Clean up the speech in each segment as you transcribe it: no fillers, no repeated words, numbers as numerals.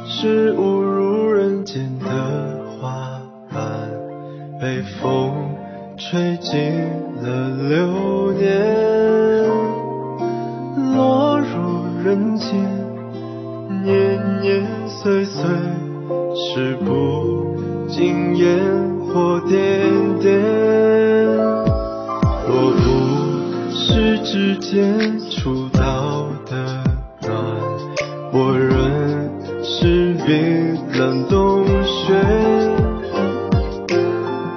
是误入人间的花瓣，被风吹进了流年，落入人间，年年岁岁，是不尽烟火点点。若不是指尖触到的暖，我仍是冰冷冬雪，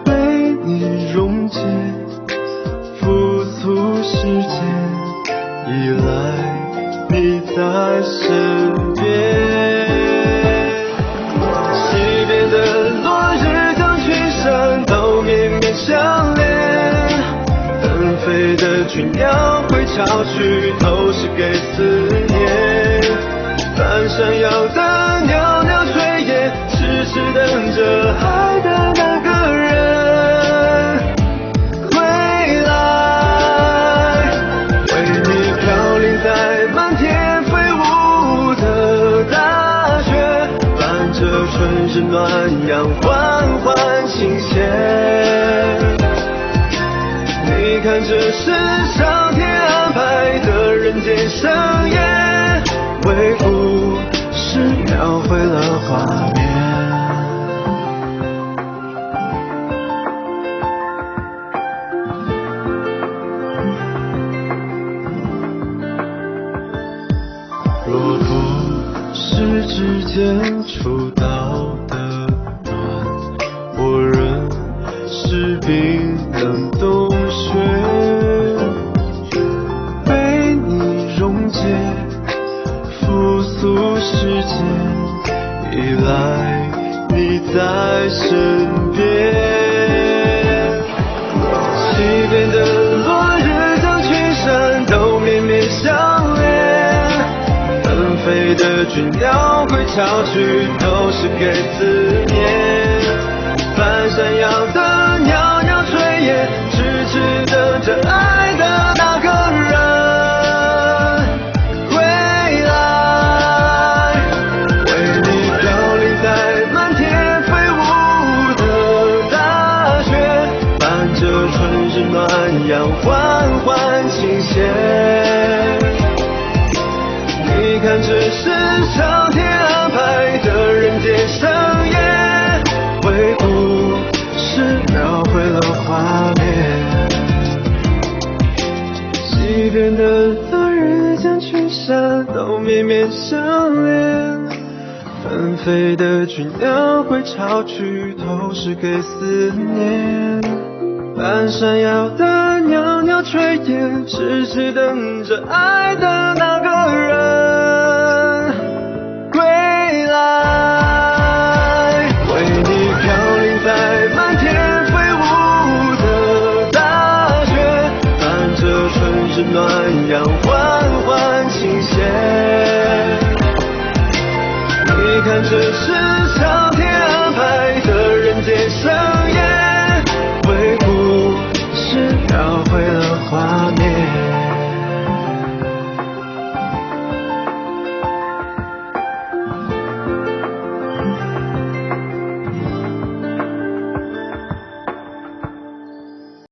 被你溶解，付出时间，依赖你在身边。西边的落日将群山都绵绵相连，纷飞的群鸟会潮去，都是给思念。半山腰的袅袅炊烟，痴痴等着爱的那个人归来，为你飘零在满天飞舞的大雪，伴着春日暖阳缓缓倾泻。你看，这是上天安排的人间盛宴，唯不是描绘了画面。若不是指尖触到的暖，我仍是冰冷冬雪，被你溶解，复苏时间，依赖你在身边。西边的落日将群山都绵绵相连，纷飞的群鸟会潮去，都是给思念。半山腰的袅袅炊烟，痴痴等着爱的那个人归来，为你飘零在满天飞舞的大雪，伴着春日暖阳缓缓倾泻。你看，这是上天安排的人间盛宴，唯不是描绘了画面。西边的落日将群山都绵绵相连，纷飞的群鸟会潮去，都是给思念。半山腰的袅袅炊烟，痴痴等着爱的那个人归来，为你飘零在满天飞舞的大雪，伴着春日暖阳缓缓倾泻。你看，这是